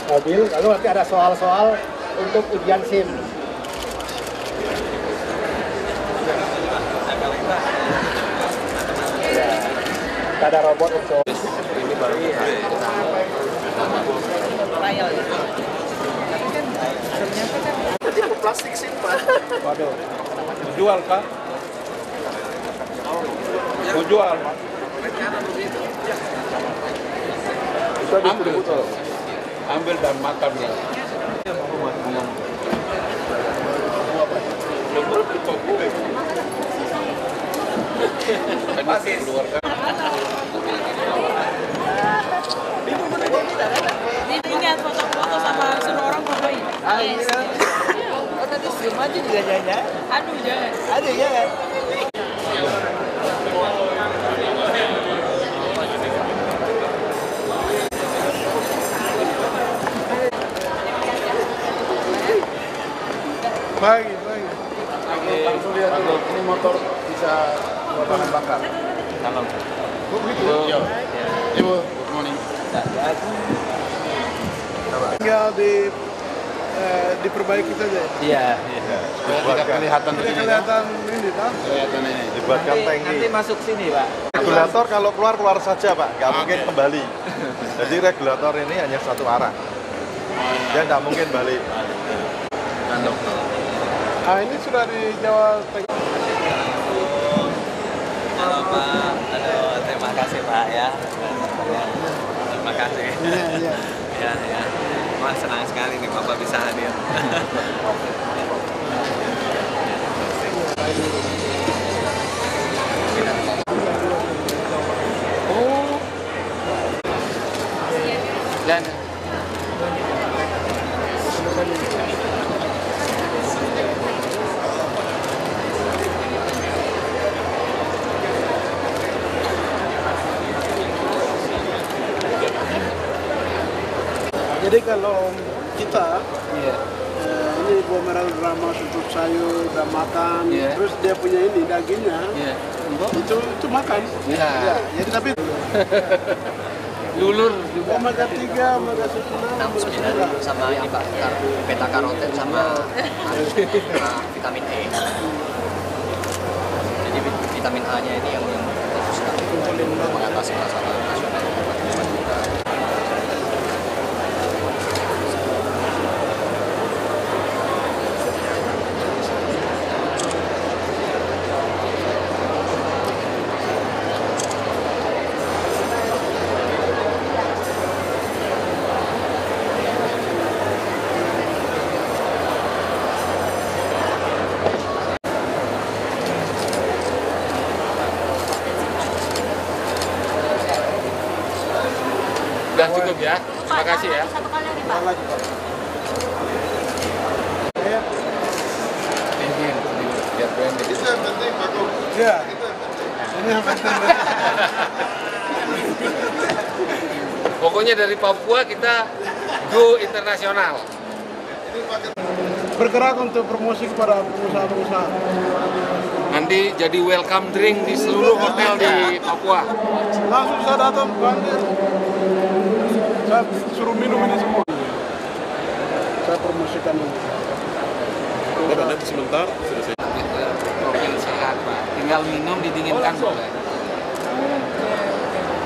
mobil, lalu nanti ada soal-soal untuk ujian SIM. Kita ada robot untuk ini baru trial ya. Tadi ada plastik simpan. Waduh. Jual Pak? Mau jual Pak? Ambil dan makan ya. Masih keluarga. Ingat foto-foto sama suruh orang fotoin. Yes. Oh tadi zoom aja juga jangan. Aduh jangan. Aduh jangan. Baik. Langsung lihat dulu, ini motor bisa bahan bakar. Salam. Iya. Ibu, good morning. Tinggal diperbaiki saja. Iya. Tidak kelihatan begini. Kelihatan ini, Pak. Kelihatan ini. Dibuatkan Nanti tangki. masuk sini Pak. Regulator kalau keluar saja, Pak. Nggak mungkin kembali. Jadi regulator ini hanya satu arah. Dia nggak mungkin balik. Ah, ini sudah dijawab. Halo Pak. Aduh, terima kasih Pak ya. Terima kasih. Iya. Ya. Wah, senang sekali nih Bapak bisa hadir. Oh. Dan Jadi kalau kita ini buah merah drama untuk sayur dan makan, terus dia punya ini dagingnya, itu makan. Ya, jadi tapi lulur juga. omega 3, omega 6, sama ini Pak, beta karoten sama vitamin E. Jadi vitamin A-nya ini yang bagus sekali untuk mengatasi masalah nasional obat-obat kita. Udah cukup ya. Terima kasih ya. Satu kali lagi Pak. Biar branding. Itu yang penting, Pak. ya. Ini yang penting. Pokoknya dari Papua kita go internasional. Bergerak untuk promosi kepada pengusaha-pengusaha. Nanti jadi welcome drink di seluruh hotel di Papua. Langsung saya datang banjir. Saya suruh minum ini semua. Saya promosikan ini. Nanti sebentar selesai. Profil sehat Pak. Tinggal minum didinginkan boleh.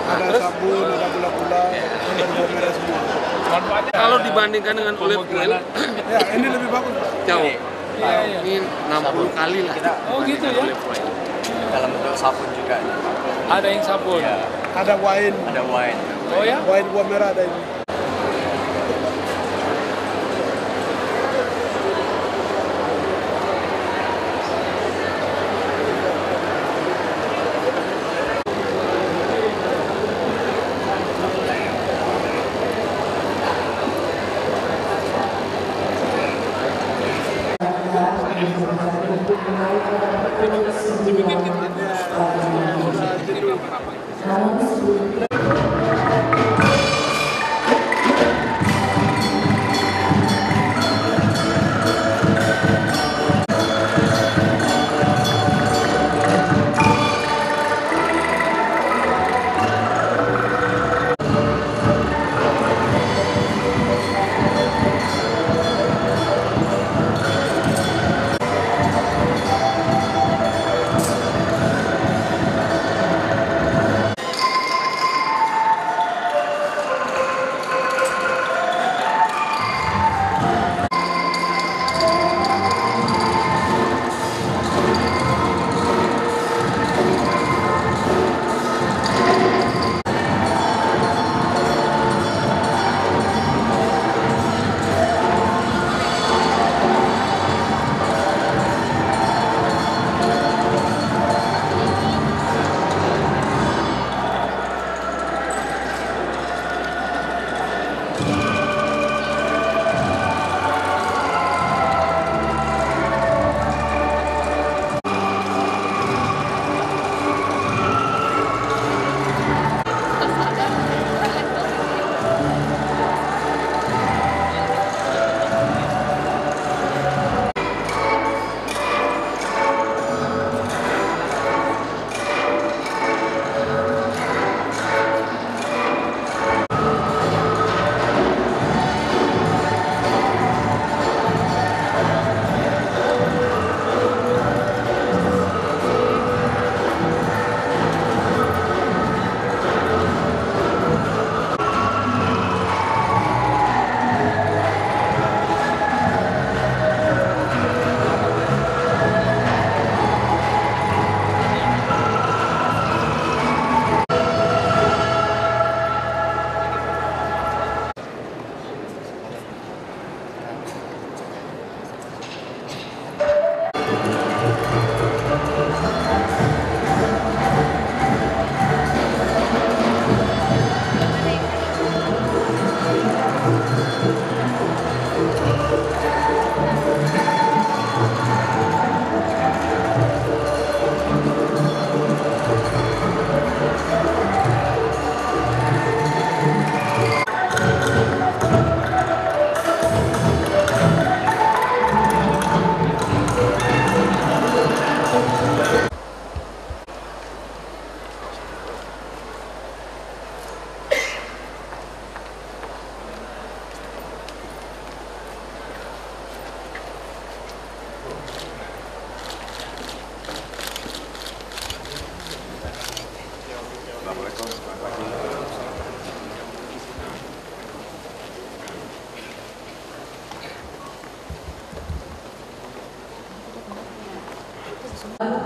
Ada sabun, ada gula-gula, ada buah merah semua. Kalau dibandingkan dengan olive oil, Ya, ini lebih bagus, Pak. jauh. Ini 60 kali lah. Oh gitu ya? Dalam bentuk sabun juga. Ada yang sabun. Ada wine, Ada wine. Oh ya? wine buah merah ada ini.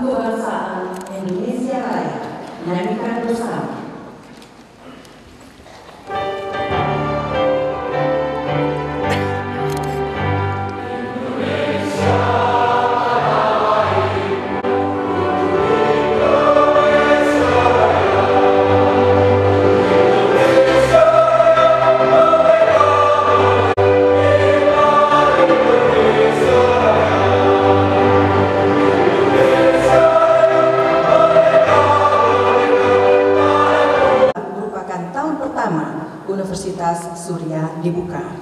Kebangsaan Indonesia Raya, nyanyikan bersama. Universitas Surya dibuka.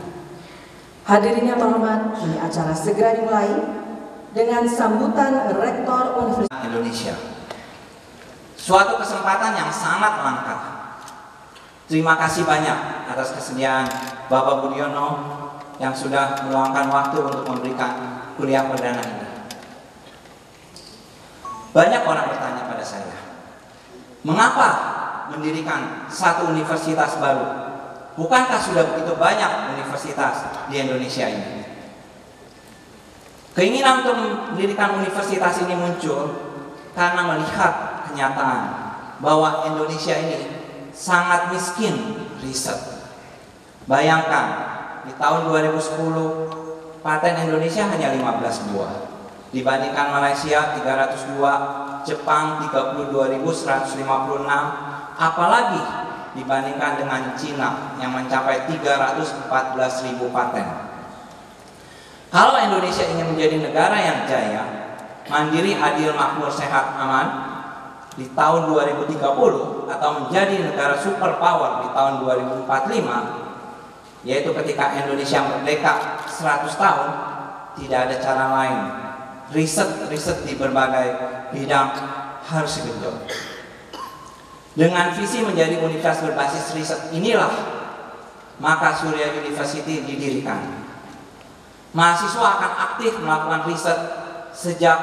Hadirin yang terhormat, kini acara segera dimulai dengan sambutan Rektor Universitas Indonesia. Suatu kesempatan yang sangat langka. Terima kasih banyak atas kesediaan Bapak Budiono yang sudah meluangkan waktu untuk memberikan kuliah perdana ini. Banyak orang bertanya pada saya, mengapa mendirikan satu universitas baru? Bukankah sudah begitu banyak universitas di Indonesia ini? Keinginan untuk mendirikan universitas ini muncul karena melihat kenyataan bahwa Indonesia ini sangat miskin riset. Bayangkan, di tahun 2010 paten Indonesia hanya 15 buah, dibandingkan Malaysia 302, Jepang 32.156, apalagi dibandingkan dengan Cina yang mencapai 314.000 paten. Kalau Indonesia ingin menjadi negara yang jaya, mandiri, adil, makmur, sehat, aman di tahun 2030 atau menjadi negara superpower di tahun 2045, yaitu ketika Indonesia merdeka 100 tahun, tidak ada cara lain. Riset di berbagai bidang harus digenjot. Dengan visi menjadi universitas berbasis riset inilah maka Surya University didirikan. Mahasiswa akan aktif melakukan riset sejak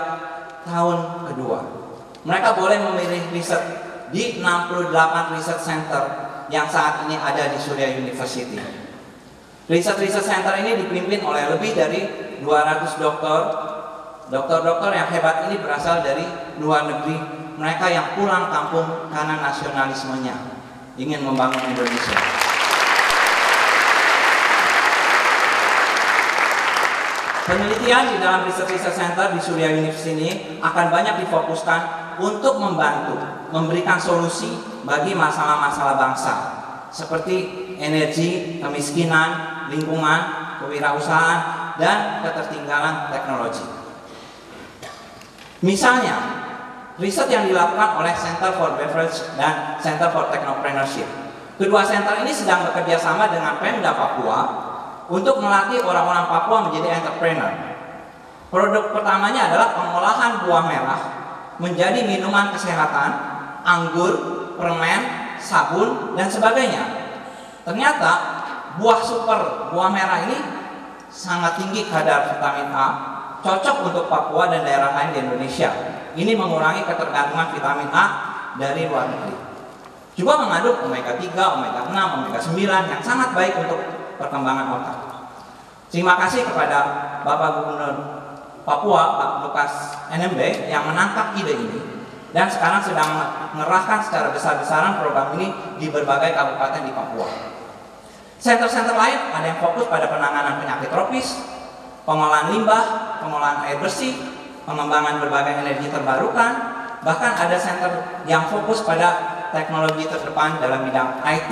tahun kedua. Mereka boleh memilih riset di 68 riset center yang saat ini ada di Surya University. Riset center ini dipimpin oleh lebih dari 200 dokter yang hebat ini berasal dari luar negeri. Mereka yang pulang kampung karena nasionalismenya, ingin membangun Indonesia. Penelitian di dalam riset center di Surya University ini akan banyak difokuskan untuk membantu memberikan solusi bagi masalah-masalah bangsa seperti energi, kemiskinan, lingkungan, kewirausahaan, dan ketertinggalan teknologi. Misalnya, riset yang dilakukan oleh Center for Beverage dan Center for Technopreneurship. Kedua center ini sedang bekerja sama dengan Pemda Papua untuk melatih orang-orang Papua menjadi entrepreneur. Produk pertamanya adalah pengolahan buah merah menjadi minuman kesehatan, anggur, permen, sabun, dan sebagainya. Ternyata buah merah ini sangat tinggi kadar vitamin A, cocok untuk Papua dan daerah lain di Indonesia. Ini mengurangi ketergantungan vitamin A dari luar negeri. Juga mengandung omega 3, omega 6, omega 9 yang sangat baik untuk perkembangan otak. Terima kasih kepada Bapak Gubernur Papua, Pak Lukas NMB yang menangkap ide ini dan sekarang sedang mengerahkan secara besar-besaran program ini di berbagai kabupaten di Papua. Center-center lain ada yang fokus pada penanganan penyakit tropis, pengolahan limbah, pengolahan air bersih, pengembangan berbagai energi terbarukan, bahkan ada center yang fokus pada teknologi terdepan dalam bidang IT,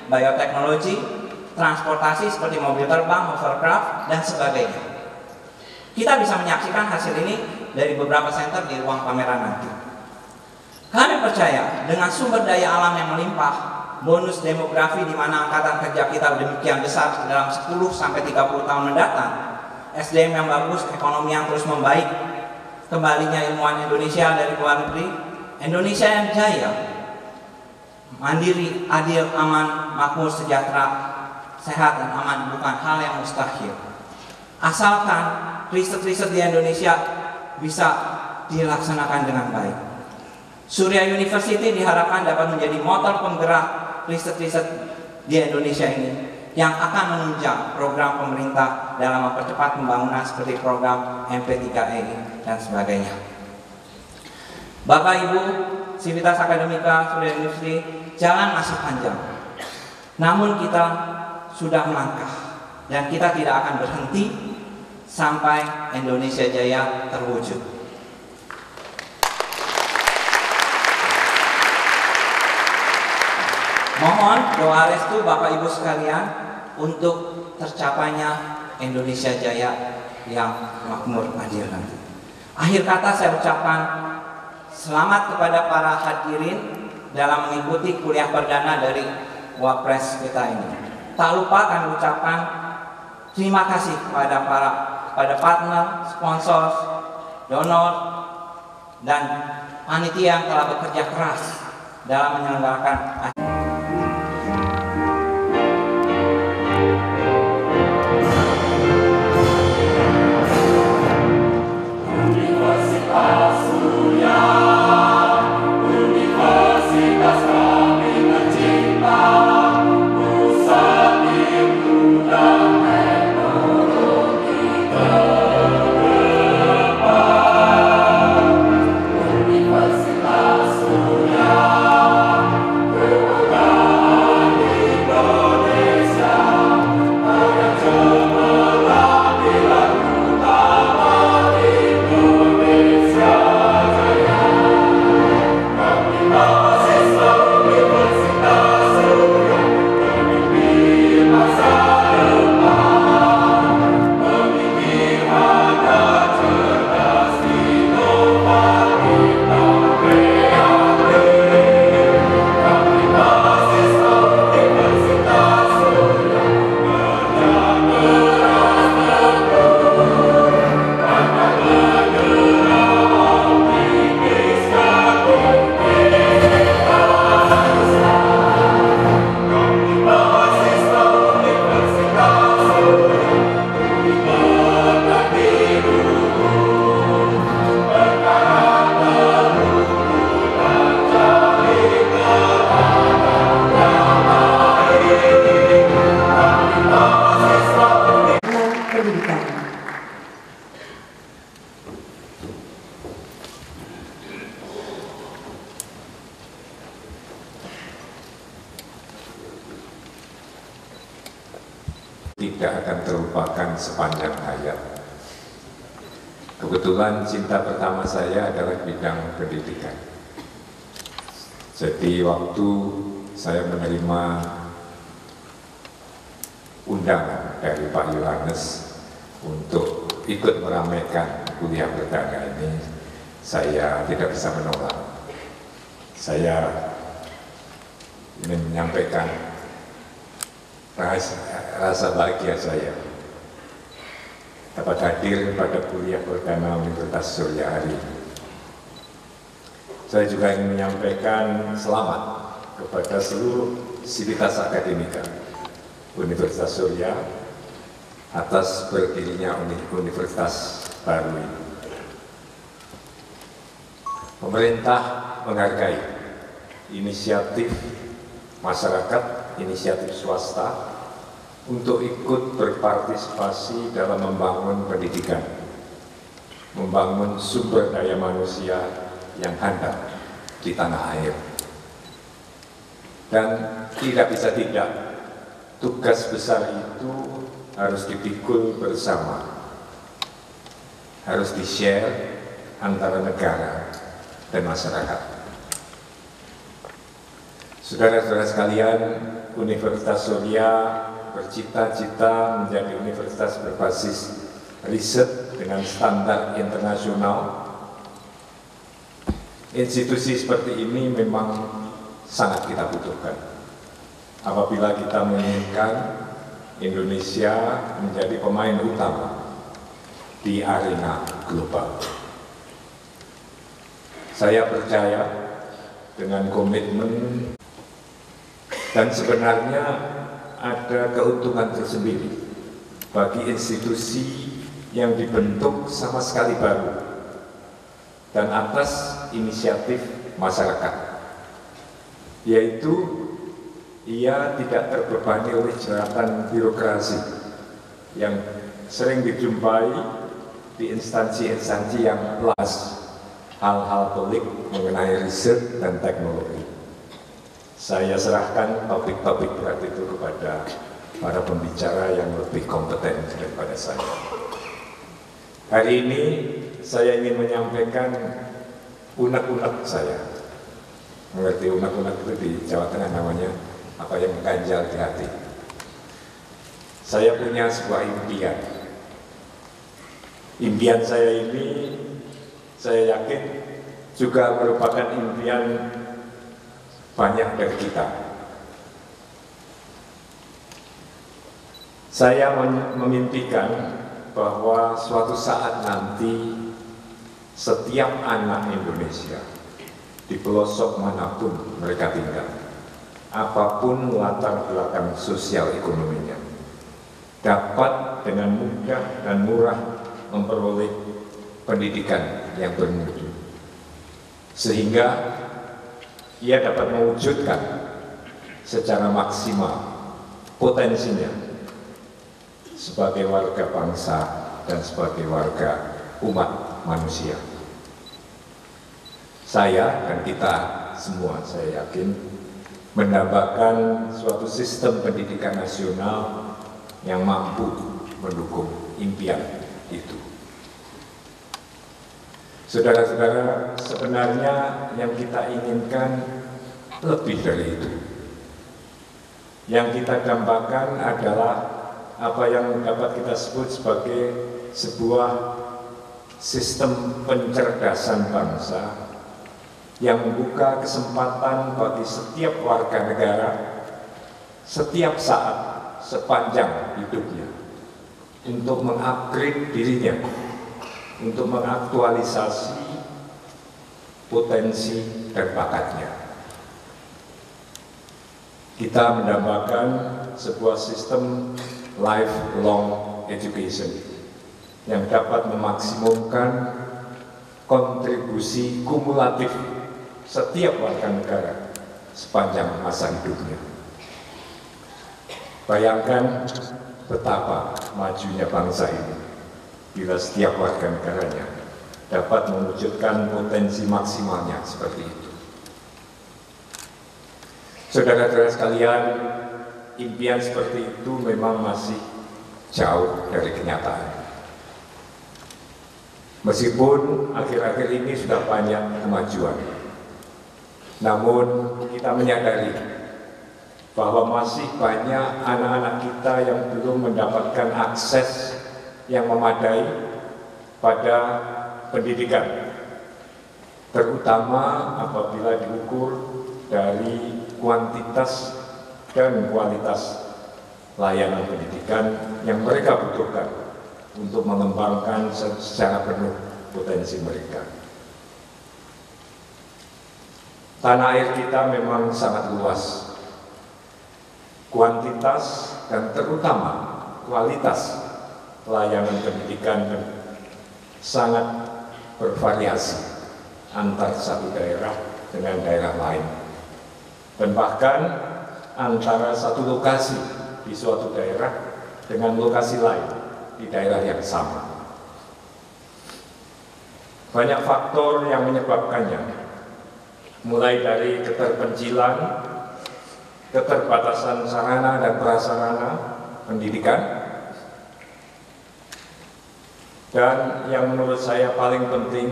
bioteknologi, transportasi seperti mobil terbang, hovercraft, dan sebagainya. Kita bisa menyaksikan hasil ini dari beberapa center di ruang pameran nanti. Kami percaya dengan sumber daya alam yang melimpah, bonus demografi di mana angkatan kerja kita demikian besar dalam 10-30 tahun mendatang, SDM yang bagus, ekonomi yang terus membaik, kembalinya ilmuwan Indonesia dari luar negeri, Indonesia yang jaya, mandiri, adil, aman, makmur, sejahtera, sehat dan aman bukan hal yang mustahil. Asalkan riset-riset di Indonesia bisa dilaksanakan dengan baik. Surya University diharapkan dapat menjadi motor penggerak riset-riset di Indonesia ini yang akan menunjang program pemerintah dalam mempercepat pembangunan seperti program MP3E dan sebagainya. Bapak Ibu, Sivitas Akademika Surya University, jalan masih panjang. Namun kita sudah melangkah dan kita tidak akan berhenti sampai Indonesia Jaya terwujud. Mohon doa restu Bapak Ibu sekalian untuk tercapainya Indonesia Jaya yang makmur adil nanti. Akhir kata saya ucapkan selamat kepada para hadirin dalam mengikuti kuliah perdana dari Wapres kita ini. Tak lupa kami ucapkan terima kasih kepada partner, sponsor, donor, dan panitia yang telah bekerja keras dalam menyelenggarakan tidak akan terlupakan sepanjang hayat. Kebetulan cinta pertama saya adalah bidang pendidikan. Jadi waktu saya menerima undangan dari Pak Yohanes untuk ikut meramaikan kuliah perdana ini, saya tidak bisa menolak. Saya ingin menyampaikan rasa bahagia saya dapat hadir pada kuliah perdana Universitas Surya hari ini. Saya juga ingin menyampaikan selamat kepada seluruh Sivitas Akademika Universitas Surya atas berdirinya universitas baru ini. Pemerintah menghargai inisiatif masyarakat, inisiatif swasta untuk ikut berpartisipasi dalam membangun pendidikan, membangun sumber daya manusia yang handal di tanah air. Dan tidak bisa tidak, tugas besar itu harus dipikul bersama, harus di-share antara negara dan masyarakat. Saudara-saudara sekalian, Universitas Surya bercita-cita menjadi universitas berbasis riset dengan standar internasional. Institusi seperti ini memang sangat kita butuhkan apabila kita menginginkan Indonesia menjadi pemain utama di arena global. Saya percaya dengan komitmen, dan sebenarnya ada keuntungan tersendiri bagi institusi yang dibentuk sama sekali baru dan atas inisiatif masyarakat, yaitu ia tidak terbebani oleh jeratan birokrasi yang sering dijumpai di instansi-instansi yang plus hal-hal pelik mengenai riset dan teknologi. Saya serahkan topik-topik berat itu kepada para pembicara yang lebih kompeten daripada saya. Hari ini saya ingin menyampaikan unek-unek saya. Mengerti unek-unek itu di Jawa Tengah namanya apa yang mengganjal di hati. Saya punya sebuah impian. Impian saya ini, saya yakin juga merupakan impian banyak dari kita. Saya memimpikan bahwa suatu saat nanti setiap anak Indonesia di pelosok manapun mereka tinggal, apapun latar belakang sosial ekonominya, dapat dengan mudah dan murah memperoleh pendidikan yang bermutu, sehingga ia dapat mewujudkan secara maksimal potensinya sebagai warga bangsa dan sebagai warga umat manusia. Saya dan kita semua, saya yakin, mendapatkan suatu sistem pendidikan nasional yang mampu mendukung impian itu. Saudara-saudara, sebenarnya yang kita inginkan lebih dari itu. Yang kita dambakan adalah apa yang dapat kita sebut sebagai sebuah sistem pencerdasan bangsa yang membuka kesempatan bagi setiap warga negara setiap saat sepanjang hidupnya untuk mengupgrade dirinya, untuk mengaktualisasi potensi dan bakatnya. Kita mendambakan sebuah sistem lifelong education yang dapat memaksimumkan kontribusi kumulatif setiap warga negara sepanjang masa hidupnya. Bayangkan betapa majunya bangsa ini bila setiap warga negaranya dapat mewujudkan potensi maksimalnya seperti itu. Saudara-saudara sekalian, impian seperti itu memang masih jauh dari kenyataan. Meskipun akhir-akhir ini sudah banyak kemajuan, namun kita menyadari bahwa masih banyak anak-anak kita yang belum mendapatkan akses yang memadai pada pendidikan, terutama apabila diukur dari kuantitas dan kualitas layanan pendidikan yang mereka butuhkan untuk mengembangkan secara penuh potensi mereka. Tanah air kita memang sangat luas. Kuantitas dan terutama kualitas layanan pendidikan sangat bervariasi antar satu daerah dengan daerah lain, dan bahkan antara satu lokasi di suatu daerah dengan lokasi lain di daerah yang sama. Banyak faktor yang menyebabkannya, mulai dari keterpencilan, keterbatasan sarana dan prasarana pendidikan, dan yang menurut saya paling penting,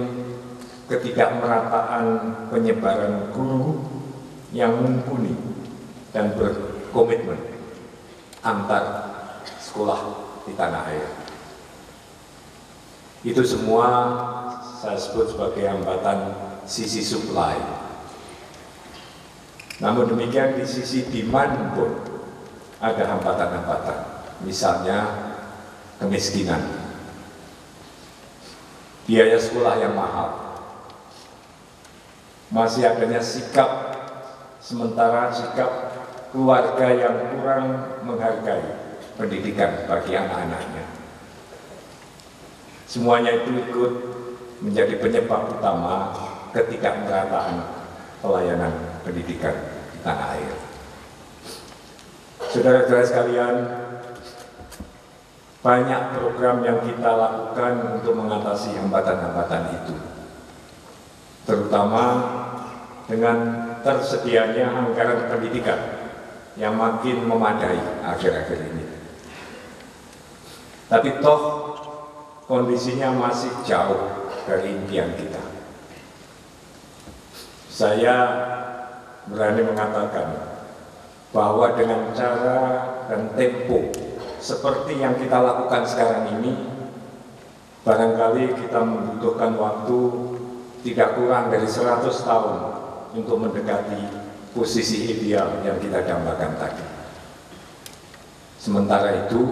ketidakmerataan penyebaran guru yang mumpuni dan berkomitmen antar sekolah di tanah air. Itu semua saya sebut sebagai hambatan sisi supply. Namun demikian di sisi demand pun ada hambatan-hambatan, misalnya kemiskinan, biaya sekolah yang mahal, masih adanya sikap keluarga yang kurang menghargai pendidikan bagi anak-anaknya. Semuanya itu ikut menjadi penyebab utama ketidakmerataan pelayanan pendidikan di tanah air. Saudara-saudara sekalian, banyak program yang kita lakukan untuk mengatasi hambatan-hambatan itu, terutama dengan tersedianya anggaran pendidikan yang makin memadai akhir-akhir ini. Tapi toh kondisinya masih jauh dari impian kita. Saya berani mengatakan bahwa dengan cara dan tempo seperti yang kita lakukan sekarang ini, barangkali kita membutuhkan waktu tidak kurang dari 100 tahun untuk mendekati posisi ideal yang kita dambakan tadi. Sementara itu,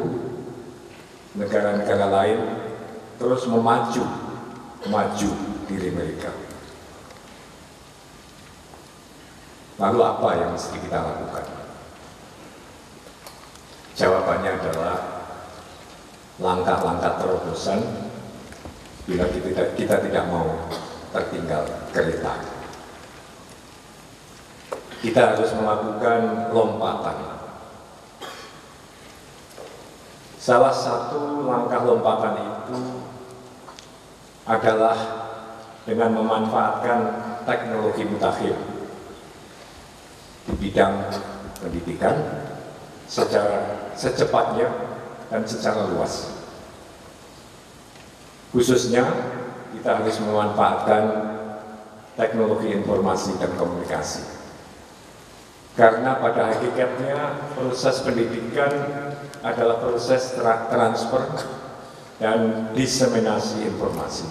negara-negara lain terus maju diri mereka. Lalu apa yang mesti kita lakukan? Jawabannya adalah langkah-langkah terobosan bila kita tidak mau tertinggal kereta. Kita harus melakukan lompatan. Salah satu langkah lompatan itu adalah dengan memanfaatkan teknologi mutakhir di bidang pendidikan secara secepatnya dan secara luas. Khususnya kita harus memanfaatkan teknologi informasi dan komunikasi. Karena pada hakikatnya proses pendidikan adalah proses transfer dan diseminasi informasi.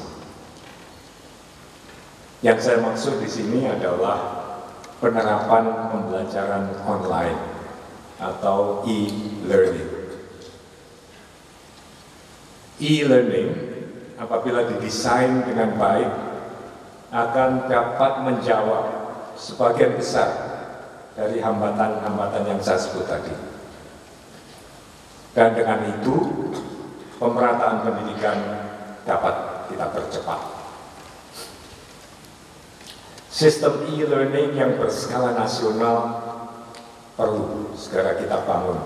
Yang saya maksud di sini adalah penerapan pembelajaran online atau e-learning. E-learning apabila didesain dengan baik akan dapat menjawab sebagian besar dari hambatan-hambatan yang saya sebut tadi. Dan dengan itu, pemerataan pendidikan dapat kita percepat. Sistem e-learning yang berskala nasional perlu segera kita bangun.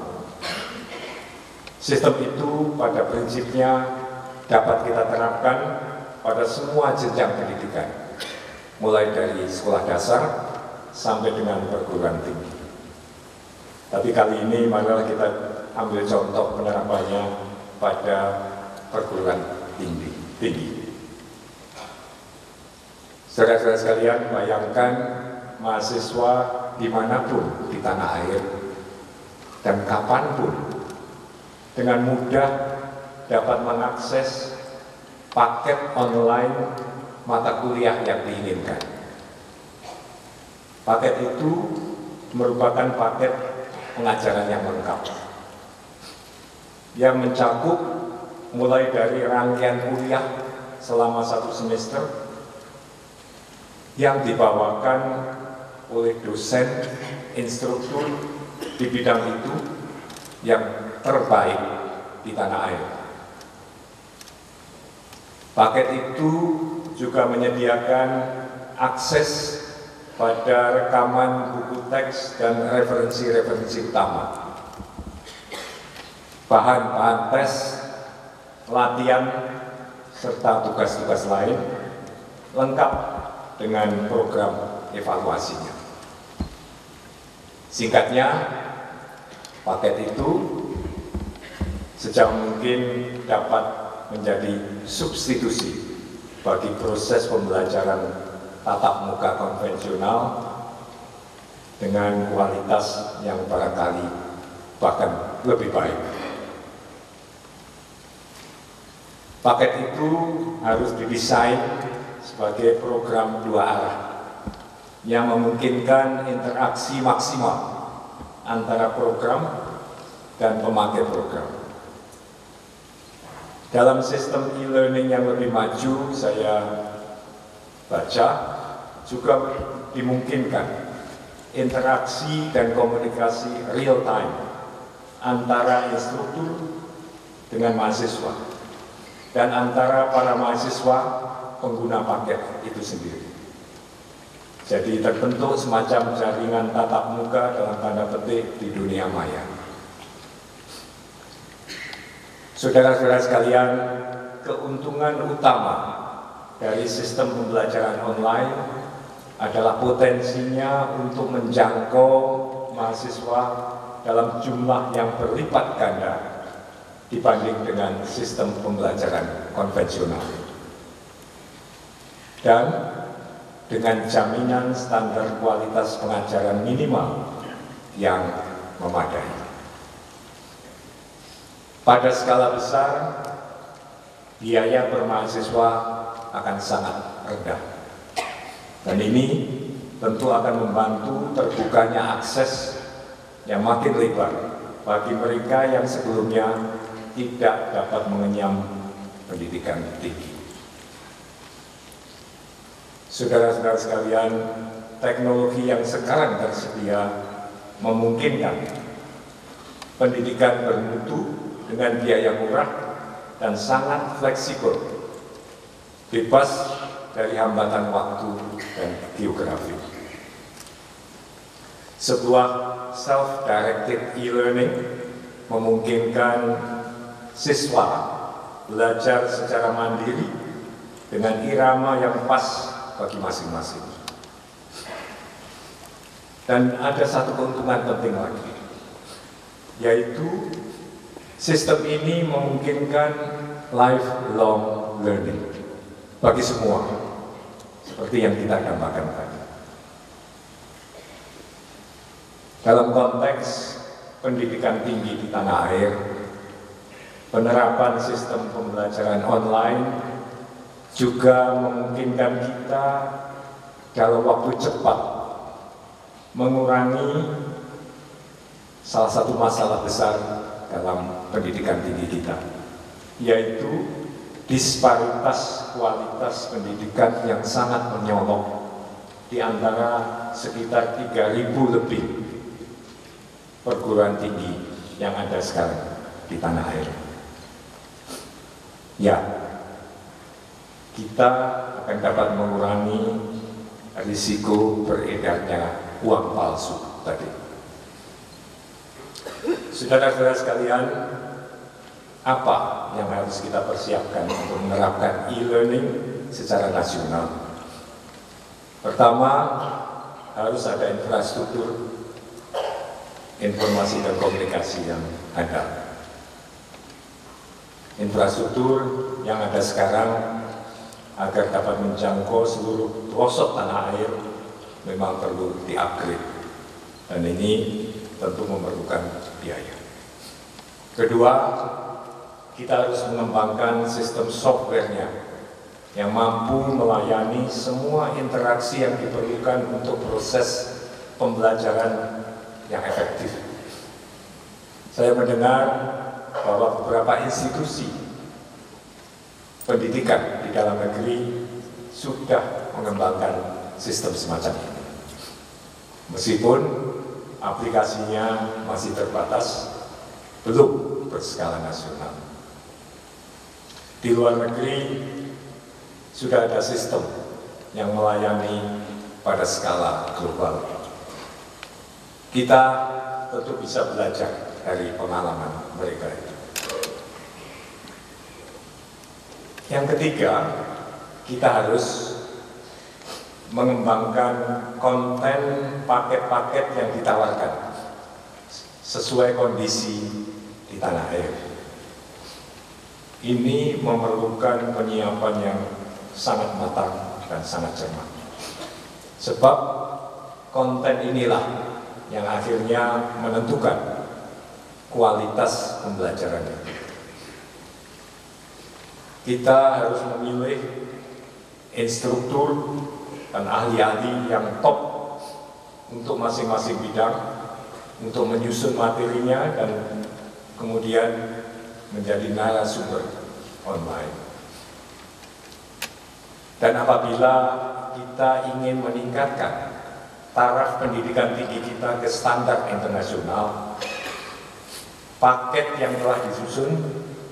Sistem itu pada prinsipnya dapat kita terapkan pada semua jenjang pendidikan, mulai dari sekolah dasar sampai dengan perguruan tinggi. Tapi kali ini marilah kita ambil contoh penerapannya pada perguruan tinggi. Saudara-saudara sekalian, bayangkan mahasiswa dimanapun di tanah air dan kapanpun dengan mudah dapat mengakses paket online mata kuliah yang diinginkan. Paket itu merupakan paket pengajaran yang lengkap, yang mencakup mulai dari rangkaian kuliah selama 1 semester yang dibawakan oleh dosen, instruktur di bidang itu yang terbaik di tanah air. Paket itu juga menyediakan akses pada rekaman buku teks dan referensi-referensi utama, bahan-bahan tes, latihan, serta tugas-tugas lain, lengkap dengan program evaluasinya. Singkatnya, paket itu sejauh mungkin dapat menjadi substitusi bagi proses pembelajaran tatap muka konvensional dengan kualitas yang barangkali bahkan lebih baik. Paket itu harus didesain sebagai program 2 arah yang memungkinkan interaksi maksimal antara program dan pemakai program. Dalam sistem e-learning yang lebih maju, saya baca juga dimungkinkan interaksi dan komunikasi real time antara instruktur dengan mahasiswa dan antara para mahasiswa pengguna paket itu sendiri. Jadi terbentuk semacam jaringan tatap muka dalam tanda petik di dunia maya. Saudara-saudara sekalian, keuntungan utama dari sistem pembelajaran online adalah potensinya untuk menjangkau mahasiswa dalam jumlah yang berlipat ganda dibanding dengan sistem pembelajaran konvensional. Dan dengan jaminan standar kualitas pengajaran minimal yang memadai. Pada skala besar, biaya per mahasiswa akan sangat rendah. Dan ini tentu akan membantu terbukanya akses yang makin lebar bagi mereka yang sebelumnya tidak dapat mengenyam pendidikan tinggi. Saudara-saudara sekalian, teknologi yang sekarang tersedia memungkinkan pendidikan bermutu dengan biaya murah dan sangat fleksibel, bebas dari hambatan waktu dan geografi. Sebuah self-directed e-learning memungkinkan siswa belajar secara mandiri dengan irama yang pas bagi masing-masing. Dan ada satu keuntungan penting lagi, yaitu sistem ini memungkinkan lifelong learning bagi semua, seperti yang kita gambarkan tadi. Dalam konteks pendidikan tinggi di tanah air, penerapan sistem pembelajaran online juga memungkinkan kita dalam waktu cepat mengurangi salah satu masalah besar dalam pendidikan tinggi kita, yaitu disparitas kualitas pendidikan yang sangat menyolok di antara sekitar 3.000 lebih perguruan tinggi yang ada sekarang di tanah air. Ya, kita akan dapat mengurangi risiko beredarnya uang palsu tadi. Saudara-saudara sekalian, apa yang harus kita persiapkan untuk menerapkan e-learning secara nasional? Pertama, harus ada infrastruktur informasi dan komunikasi yang ada. Infrastruktur yang ada sekarang agar dapat menjangkau seluruh pelosok tanah air memang perlu di-upgrade, dan ini tentu memerlukan biaya. Kedua, kita harus mengembangkan sistem softwarenya yang mampu melayani semua interaksi yang diperlukan untuk proses pembelajaran yang efektif. Saya mendengar bahwa beberapa institusi pendidikan di dalam negeri sudah mengembangkan sistem semacam ini. Meskipun aplikasinya masih terbatas, belum berskala nasional. Di luar negeri sudah ada sistem yang melayani pada skala global. Kita tentu bisa belajar dari pengalaman mereka itu. Yang ketiga, kita harus mengembangkan konten paket-paket yang ditawarkan sesuai kondisi di tanah air. Ini memerlukan penyiapan yang sangat matang dan sangat cermat. Sebab konten inilah yang akhirnya menentukan kualitas pembelajaran itu. Kita harus memilih instruktur dan ahli-ahli yang top untuk masing-masing bidang, untuk menyusun materinya dan kemudian menjadi narasumber online. Dan apabila kita ingin meningkatkan taraf pendidikan tinggi kita ke standar internasional, paket yang telah disusun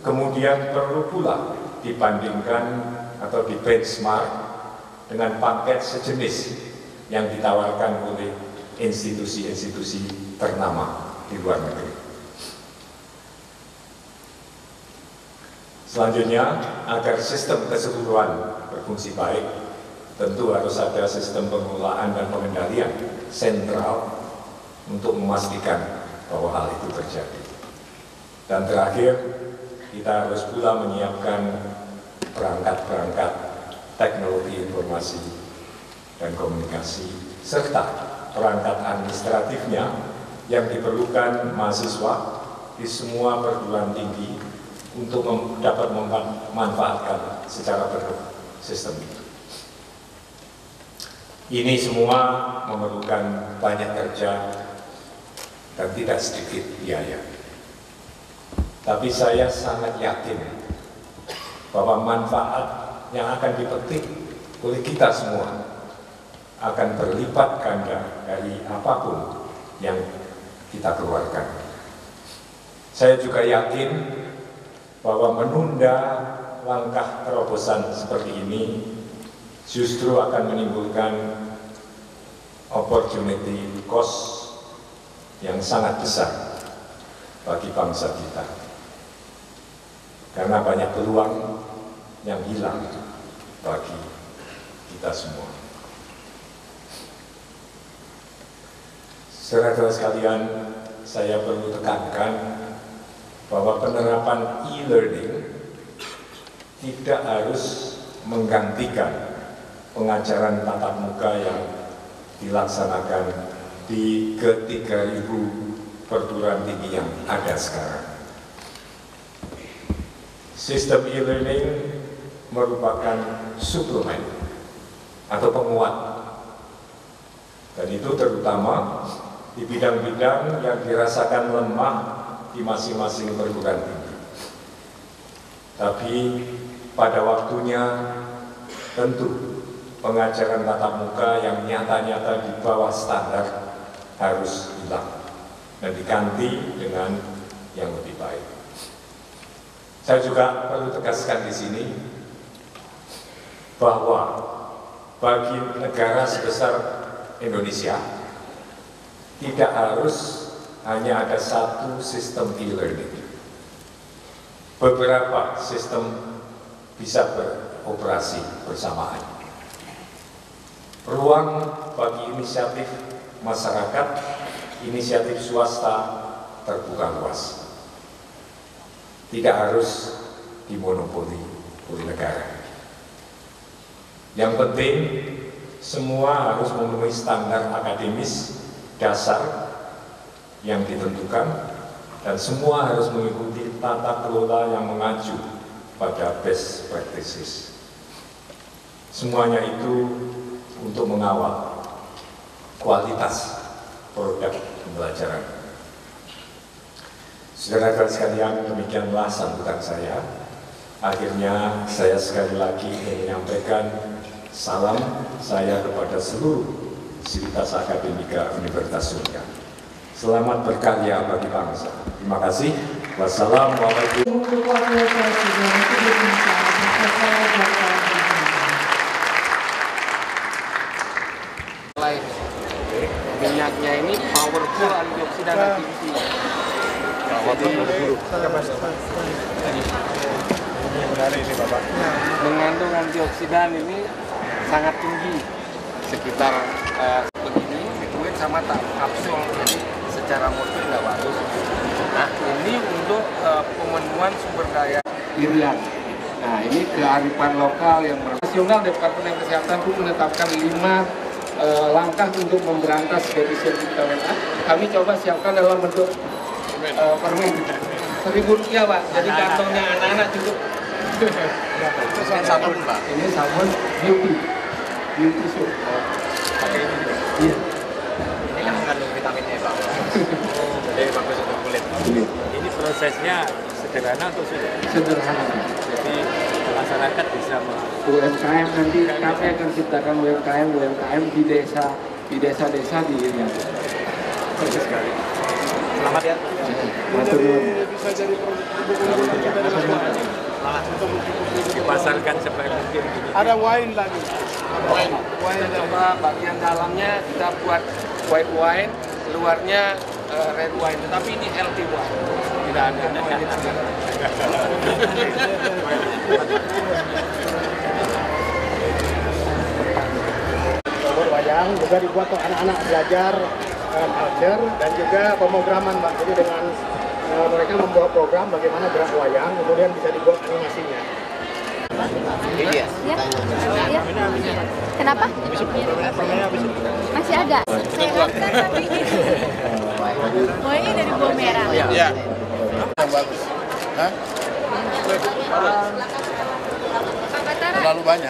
kemudian perlu pula dibandingkan atau di benchmark dengan paket sejenis yang ditawarkan oleh institusi-institusi ternama di luar negeri. Selanjutnya, agar sistem keseluruhan berfungsi baik, tentu harus ada sistem pengelolaan dan pengendalian sentral untuk memastikan bahwa hal itu terjadi. Dan terakhir, kita harus pula menyiapkan perangkat-perangkat teknologi informasi dan komunikasi serta perangkat administratifnya yang diperlukan mahasiswa di semua perguruan tinggi untuk dapat memanfaatkan secara penuh sistem itu. Ini semua memerlukan banyak kerja dan tidak sedikit biaya. Tapi saya sangat yakin bahwa manfaat yang akan dipetik oleh kita semua akan berlipat ganda dari apapun yang kita keluarkan. Saya juga yakin bahwa menunda langkah terobosan seperti ini justru akan menimbulkan opportunity cost yang sangat besar bagi bangsa kita. Karena banyak peluang yang hilang bagi kita semua. Saudara-saudara sekalian, saya perlu tekankan bahwa penerapan e-learning tidak harus menggantikan pengajaran tatap muka yang dilaksanakan di ke-3.000 perguruan tinggi yang ada sekarang. Sistem e-learning merupakan suplemen atau penguat, dan itu terutama di bidang-bidang yang dirasakan lemah di masing-masing perguruan tinggi. Tapi pada waktunya tentu pengajaran tatap muka yang nyata-nyata di bawah standar harus hilang dan diganti dengan yang lebih baik. Saya juga perlu tegaskan di sini bahwa bagi negara sebesar Indonesia tidak harus hanya ada satu sistem e-learning. Beberapa sistem bisa beroperasi bersamaan. Ruang bagi inisiatif masyarakat, inisiatif swasta terbuka luas. Tidak harus dimonopoli oleh negara. Yang penting, semua harus memenuhi standar akademis dasar yang ditentukan, dan semua harus mengikuti tata kelola yang mengacu pada best practices. Semuanya itu untuk mengawal kualitas produk pembelajaran. Saudara-saudara sekalian, demikianlah sambutan saya. Akhirnya saya sekali lagi ingin menyampaikan salam saya kepada seluruh sivitas akademika Universitas Surya. Selamat berkarya bagi bangsa. Terima kasih. Wassalamualaikum. Untuk Wakil Presiden Indonesia, Profesor Dr. Minyaknya ini powerful antioksidan tinggi. Mengandung antioksidan ini sangat tinggi, sekitar begini, liquid sama kapsul, jadi secara mutu nggak bagus. Nah, ini untuk pemenuhan sumber daya Irian. Nah, ini kearifan lokal yang profesional. Departemen Kesehatan pun menetapkan 5 langkah untuk memberantas defisit vitamin A. Kami coba siapkan dalam bentuk permen. Rp1.000 Pak, jadi kantongnya anak-anak cukup. Ini sabun Pak. Ini sabun beauty soap. Pakai ini juga. Iya. Ini kan mengandung vitamin E Pak. Jadi bagus untuk kulit. Ini prosesnya sederhana atau sudah? Sederhana. Jadi masyarakat bisa UMKM nanti kami akan ciptakan UMKM di desa-desa di ini. bagus sekali. Selamat ya. Bisa jadi produk kita di masyarakat. Dipasarkan sebaik mungkin. Ada wine lagi. Kita coba bagian dalamnya kita buat white wine, luarnya red wine, tetapi ini healthy wine. Tidak ada wayang juga dibuat untuk anak-anak belajar culture dan juga pemrograman Mbak. Jadi dengan mereka membuat program bagaimana gerak wayang, kemudian bisa dibuat animasinya. Ya. Kenapa? Masih ada. Oh ini dari buah merah. Iya. Yang bagus. Hah? Terlalu banyak.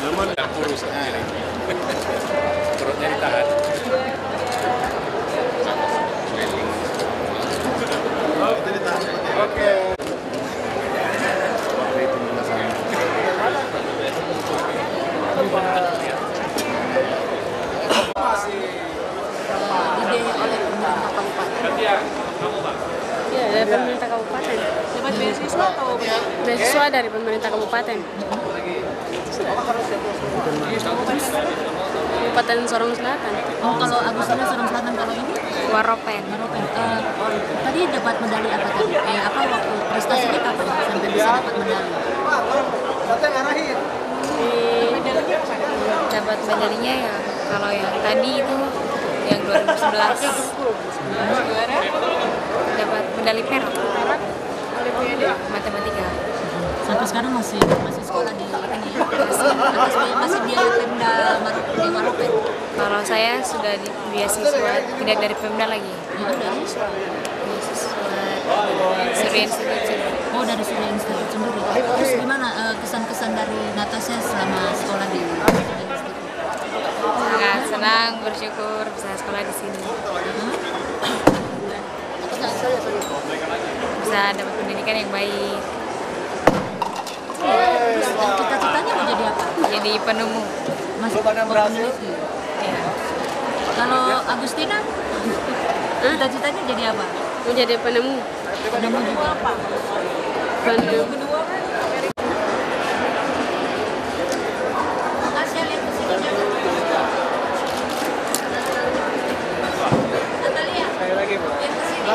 Memang nggak kurus ini. Perutnya ditahan. Oke. Iya, dari pemerintah kabupaten. Dapat beasiswa atau beasiswa dari pemerintah kabupaten? Kabupaten Sorong Selatan. Oh, kalau Agustina Sorong Selatan, kalau ini Waropen. tadi dapat medali apa tadi? Apa waktu prestasinya kapan sampai bisa dapat medali? Dapat medalinya ya kalau yang tadi itu yang 2011 dapat medali perak matematika. Sampai sekarang masih sekolah di ini ya? Masih biaya Pemda di Maropen? Kalau saya sudah di beasiswa tidak dari Pemda lagi. Ya udah. Surya Institut. Oh, dari Surya Institut sendiri. Terus gimana kesan-kesan dari Natasha selama sekolah di Institut? Sangat senang, bersyukur bisa sekolah di sini. Bisa dapat pendidikan yang baik. Cita-citanya mau jadi apa? Jadi penemu. Masih peneliti. Ya. Kalau Agustina, cita-citanya jadi apa? Mau jadi penemu. Penemu juga. Penemu. Makasih lihat ke sini. Natalia. Sekali lagi Pak. Lihat ke sini.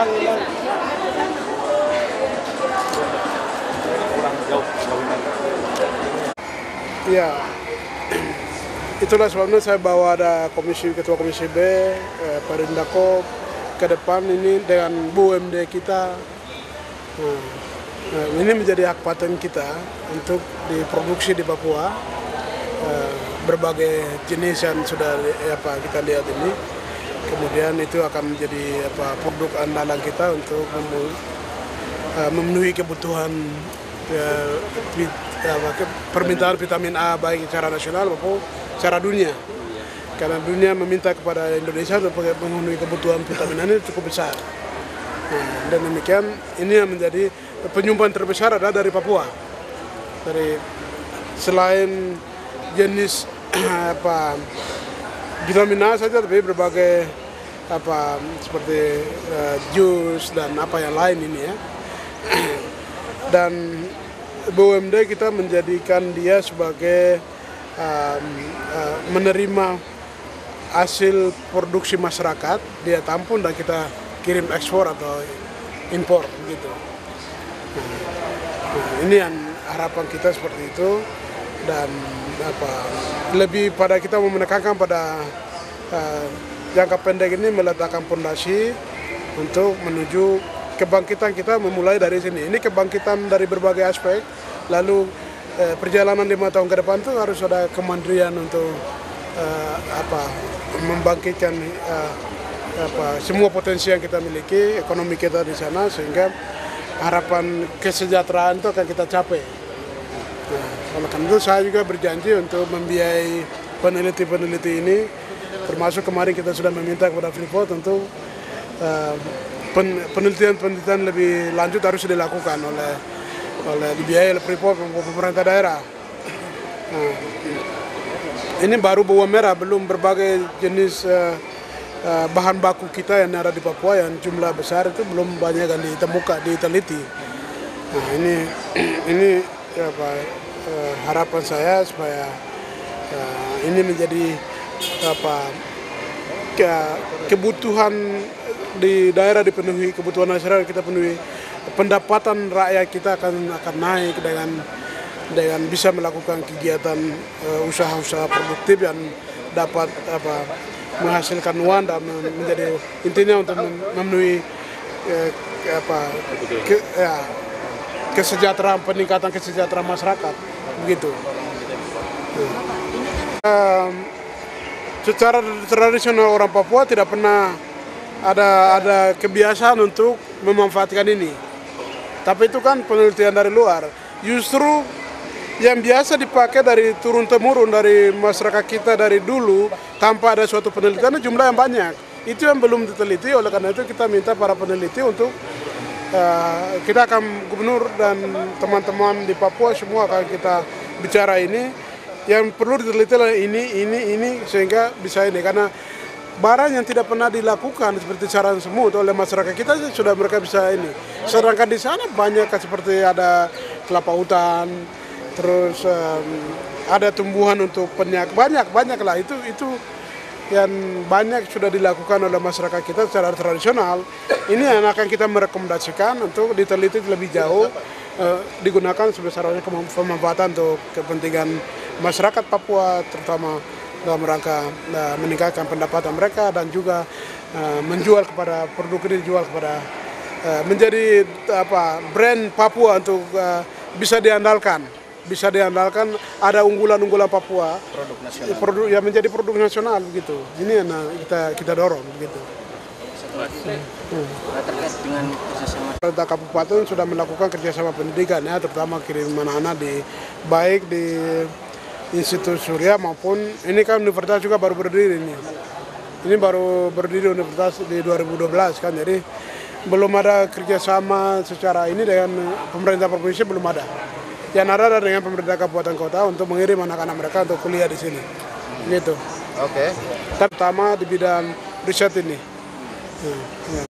Kurang jauh. Iya. Itulah sebabnya saya bawa ada ketua komisi B, Pak Rindako ke depan ini dengan BUMD kita. Nah, ini menjadi hak paten kita untuk diproduksi di Papua. Berbagai jenis yang sudah kita lihat ini. Kemudian itu akan menjadi produk andalan kita untuk memenuhi kebutuhan permintaan vitamin A baik secara nasional maupun secara dunia. Karena dunia meminta kepada Indonesia untuk memenuhi kebutuhan vitamin A ini cukup besar. Nah, dan demikian ini yang menjadi penyumbang terbesar adalah dari Papua. Dari selain jenis vitamin A saja, tapi berbagai seperti jus dan apa yang lain ini ya. Dan BUMD kita menjadikan dia sebagai menerima hasil produksi masyarakat, dia tampung dan kita kirim ekspor atau impor gitu. Nah, ini yang harapan kita seperti itu, dan lebih pada kita menekankan pada jangka pendek ini meletakkan fondasi untuk menuju kebangkitan kita memulai dari sini. Ini kebangkitan dari berbagai aspek. Lalu perjalanan 5 tahun ke depan itu harus ada kemandirian untuk membangkitkan semua potensi yang kita miliki, ekonomi kita di sana, sehingga harapan kesejahteraan itu akan kita capai. Nah, oleh karena itu saya juga berjanji untuk membiayai peneliti-peneliti ini, termasuk kemarin kita sudah meminta kepada Freeport untuk penelitian-penelitian lebih lanjut harus dilakukan oleh dibiayai oleh Freeport pemerintah daerah. Nah, ini baru bawang merah, belum berbagai jenis bahan baku kita yang ada di Papua yang jumlah besar itu belum banyak yang ditemukan, diteliti. Nah, ini harapan saya supaya ini menjadi kebutuhan di daerah dipenuhi, kebutuhan masyarakat kita penuhi, pendapatan rakyat kita akan naik dengan bisa melakukan kegiatan usaha-usaha produktif yang dapat menghasilkan uang dan menjadi intinya untuk memenuhi kesejahteraan, peningkatan kesejahteraan masyarakat begitu. Secara tradisional orang Papua tidak pernah ada kebiasaan untuk memanfaatkan ini. Tapi itu kan penelitian dari luar. Justru yang biasa dipakai dari turun-temurun dari masyarakat kita dari dulu tanpa ada suatu penelitian jumlah yang banyak. Itu yang belum diteliti, oleh karena itu kita minta para peneliti untuk kita akan gubernur dan teman-teman di Papua semua akan kita bicara ini. Yang perlu diteliti adalah ini sehingga bisa ini, karena barang yang tidak pernah dilakukan seperti sarang semut oleh masyarakat kita sudah mereka bisa ini. Sedangkan di sana banyak seperti ada kelapa hutan, terus ada tumbuhan untuk penyakit, banyak lah itu yang banyak sudah dilakukan oleh masyarakat kita secara tradisional. Ini yang akan kita merekomendasikan untuk diteliti lebih jauh, digunakan sebesar-besarnya pemanfaatan untuk kepentingan masyarakat Papua, terutama dalam rangka meningkatkan pendapatan mereka dan juga menjual kepada produk ini dijual kepada menjadi brand Papua untuk bisa diandalkan, ada unggulan-unggulan Papua, produk yang menjadi produk nasional begitu. Ini yang kita dorong begitu. Terkait dengan kerjasama pemerintah kabupaten sudah melakukan kerjasama pendidikan ya, terutama kirim anak-anak baik di Institut Surya maupun ini kan universitas juga baru berdiri ini. Ini baru berdiri universitas di 2012 kan, jadi belum ada kerjasama secara ini dengan pemerintah provinsi, belum ada. Yang ada dengan pemerintah kabupaten kota untuk mengirim anak-anak mereka untuk kuliah di sini. Gitu. Oke. Terutama di bidang riset ini.